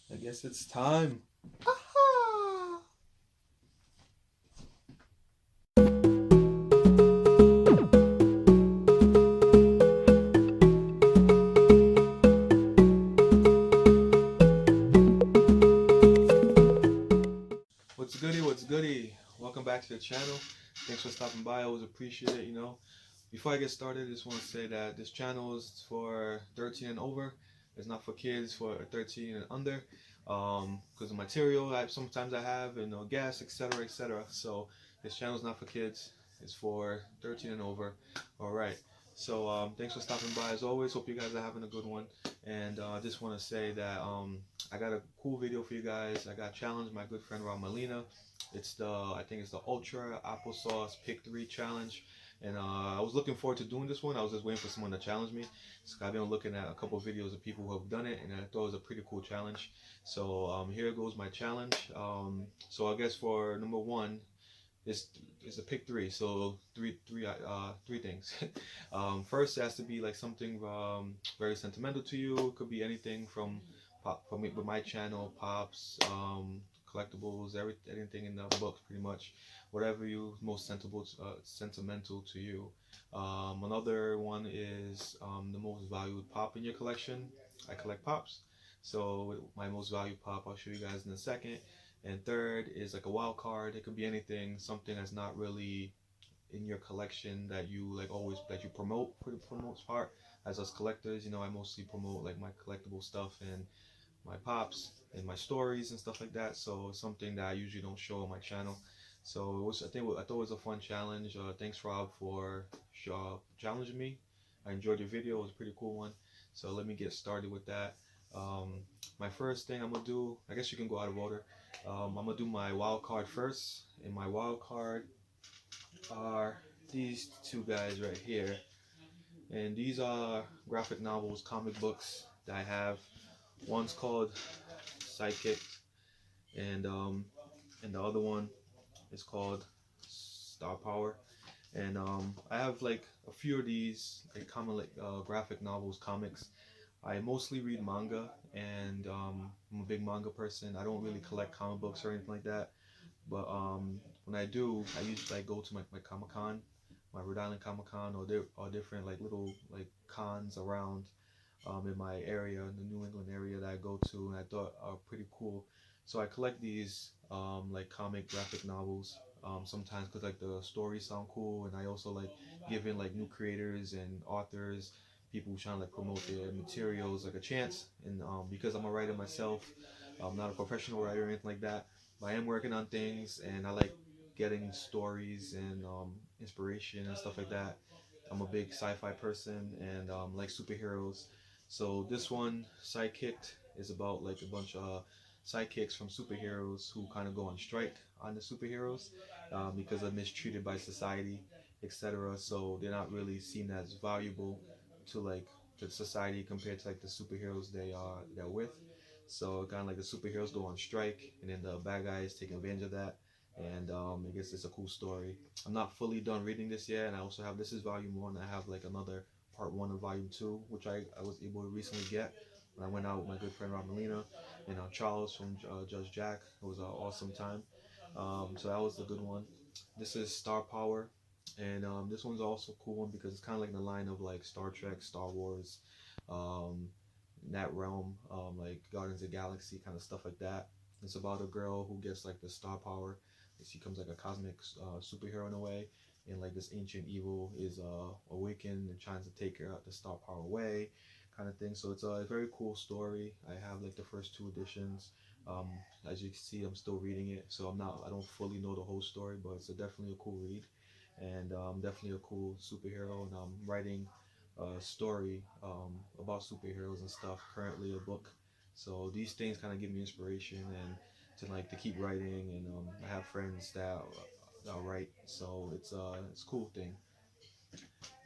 I guess it's time. What's goody? What's goody? Welcome back to the channel. Thanks for stopping by. I always appreciate it. Before I get started, I just want to say that this channel is for 13 and over. It's not for kids for 13 and under. Because of material sometimes I have and guests, etc., etc. So this channel is not for kids. It's for 13 and over. All right. So thanks for stopping by as always. Hope you guys are having a good one. And I just want to say that I got a cool video for you guys. I got challenged my good friend Rob Molina. I think it's the Ultra Applesauce Pick 3 challenge. And I was looking forward to doing this one. I was just waiting for someone to challenge me. So I've been looking at a couple of videos of people who have done it, and I thought it was a pretty cool challenge. So here goes my challenge. So I guess for number one, it's a pick three. So three things. First, it has to be like something very sentimental to you. It could be anything from pop for me with my channel, pops, collectibles, anything in the books, pretty much, whatever you most sentimental to you. Another one is the most valued pop in your collection. I collect pops, so my most valued pop I'll show you guys in a second. And third is like a wild card. It could be anything, something that's not really in your collection that you like always that you promote for the most part. As us collectors, I mostly promote like my collectible stuff and my pops and my stories and stuff like that. So it's something that I usually don't show on my channel. So I thought it was a fun challenge. Thanks Rob for challenging me. I enjoyed your video. It was a pretty cool one. So let me get started with that. Um, my first thing I'm gonna do, I guess you can go out of order. I'm gonna do my wild card first, and my wild card are these two guys right here, and these are graphic novels, comic books that I have. One's called Psychic, and the other one is called Star Power. And I have like a few of these like common like graphic novels, comics. I mostly read manga, and I'm a big manga person. I don't really collect comic books or anything like that. But when I do, I usually like go to my Comic Con, my Rhode Island Comic Con, or different like little like cons around in my area, in the New England area that I go to, and I thought are pretty cool. So I collect these like comic graphic novels sometimes because like the stories sound cool, and I also like giving like new creators and authors, people who trying to like promote their materials like a chance. And because I'm a writer myself, I'm not a professional writer or anything like that, but I am working on things, and I like getting stories and inspiration and stuff like that. I'm a big sci-fi person and like superheroes. So this one, Sidekicked, is about like a bunch of sidekicks from superheroes who kind of go on strike on the superheroes because they're mistreated by society, etc. So they're not really seen as valuable to like to society compared to like the superheroes they're with. So kind of like the superheroes go on strike, and then the bad guys take advantage of that. And I guess it's a cool story. I'm not fully done reading this yet, and I also have this is volume one. I have like another part one of volume two, which I was able to recently get when I went out with my good friend Rob Molina and Charles from Judge Jack. It was an awesome time. So that was a good one. This is Star Power, and this one's also a cool one because it's kind of like in the line of like Star Trek, Star Wars, um, in that realm, like Guardians of the Galaxy kind of stuff like that. It's about a girl who gets like the star power. She becomes like a cosmic superhero in a way, and like this ancient evil is awakened and trying to take her out the star power away, kind of thing. So it's a very cool story. I have like the first two editions. Um, as you can see, I'm still reading it, so I don't fully know the whole story, but it's definitely a cool read, and definitely a cool superhero. And I'm writing a story about superheroes and stuff. Currently, a book. So these things kind of give me inspiration and to keep writing. And I have friends that write, so it's a cool thing.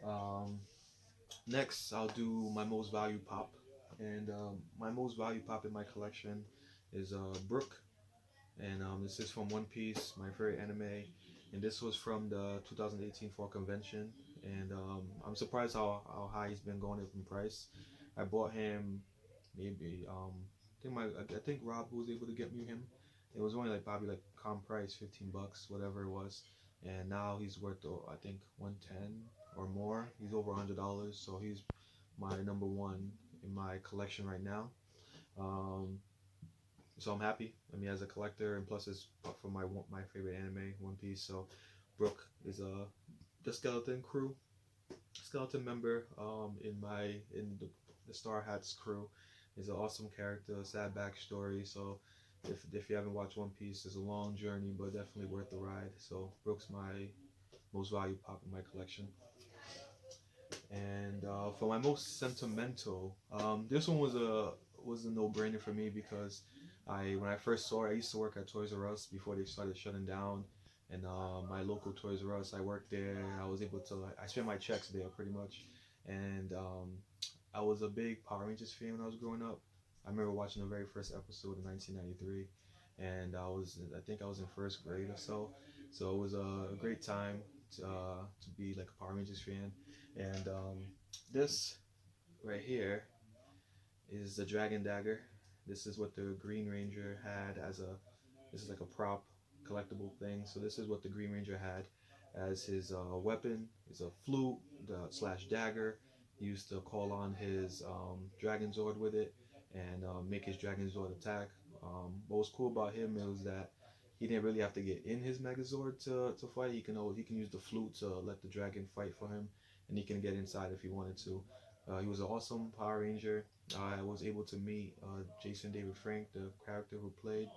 Um, Next, I'll do my most valued pop, and my most valued pop in my collection is Brook, and this is from One Piece, my favorite anime, and this was from the 2018 fall convention, and I'm surprised how high he's been going up in price. I bought him maybe I think Rob was able to get me him. It was only like probably like calm price, $15, whatever it was, and now he's worth I think 110 or more. He's over $100, so he's my number one in my collection right now. Um, so I'm happy. I mean, as a collector, and plus it's from my favorite anime, One Piece. So Brook is the skeleton member in the Star Hats crew. Is an awesome character, sad backstory. So if you haven't watched One Piece, it's a long journey, but definitely worth the ride. So Brook's my most valued pop in my collection. And for my most sentimental, this one was a no-brainer for me because when I first saw it, I used to work at Toys R Us before they started shutting down, and my local Toys R Us, I worked there. And I was able to I spent my checks there pretty much, and I was a big Power Rangers fan when I was growing up. I remember watching the very first episode in 1993, and I think I was in first grade or so. So it was a great time to be like a Power Rangers fan. And this right here is the Dragon Dagger. This is what the Green Ranger had as a. This is like a prop collectible thing. So this is what the Green Ranger had as his weapon. Is a flute slash dagger. He used to call on his Dragon Zord with it and make his Dragon Zord attack. What was cool about him was that he didn't really have to get in his Megazord to fight. He can use the flute to let the dragon fight for him, and he can get inside if he wanted to. He was an awesome Power Ranger. I was able to meet Jason David Frank, the character who played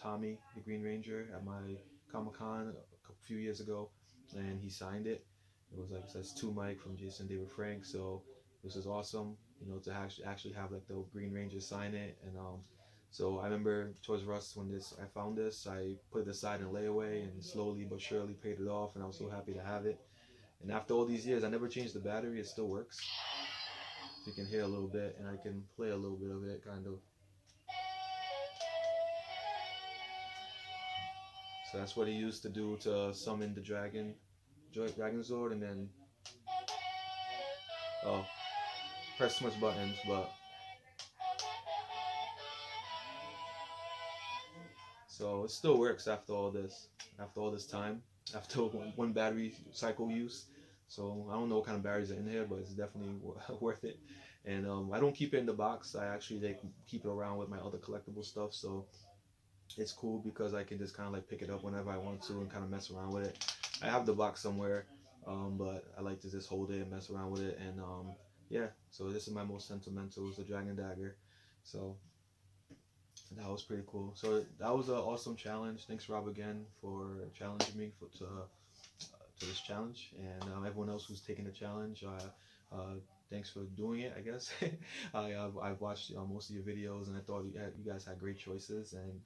Tommy, the Green Ranger, at my Comic Con a few years ago, and he signed it. It was like it says to Mike from Jason David Frank. So this is awesome, to actually have like the Green Ranger sign it. And so I remember Toys R Us when I found this, I put it aside in layaway and slowly but surely paid it off, and I was so happy to have it. And after all these years, I never changed the battery. It still works. You can hear a little bit, and I can play a little bit of it, kind of. So that's what he used to do to summon the Dragon Zord, and then oh, press too much buttons, but so it still works after all this time, after one battery cycle use. So I don't know what kind of batteries are in here, but it's definitely worth it. And I don't keep it in the box. I actually keep it around with my other collectible stuff. So it's cool because I can just kind of like pick it up whenever I want to and kind of mess around with it. I have the box somewhere, but I like to just hold it and mess around with it. And yeah, so this is my most sentimental, is the Dragon Dagger. So that was pretty cool. So that was an awesome challenge. Thanks, Rob, again for challenging me to this challenge, and everyone else who's taking the challenge. Thanks for doing it. I guess I've watched most of your videos, and I thought you guys had great choices, and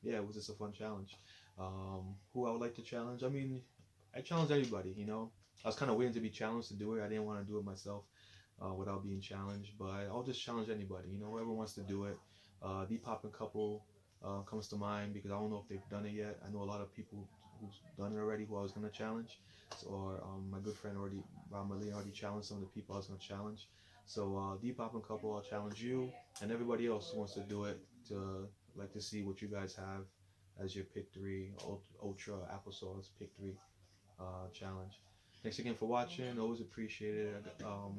yeah, it was just a fun challenge. Who I would like to challenge? I mean, I challenge everybody. I was kind of waiting to be challenged to do it. I didn't want to do it myself without being challenged, but I'll just challenge anybody. Whoever wants to do it. The Poppin' Couple comes to mind because I don't know if they've done it yet. I know a lot of people who's done it already who I was gonna challenge. So, or my good friend Rob Molina already challenged some of the people I was gonna challenge. So the Poppin' Couple, I'll challenge you and everybody else who wants to do it to see what you guys have as your pick three ultra applesauce pick three challenge. Thanks again for watching. Always appreciate it.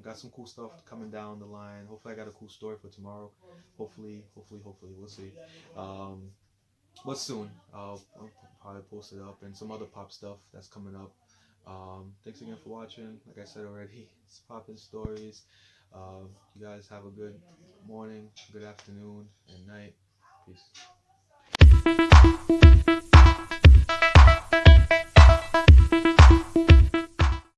Got some cool stuff coming down the line. Hopefully, I got a cool story for tomorrow. Hopefully, we'll see. But soon, I'll probably post it up and some other pop stuff that's coming up. Thanks again for watching. Like I said already, it's Poppin' Stories. You guys have a good morning, good afternoon, and night. Peace.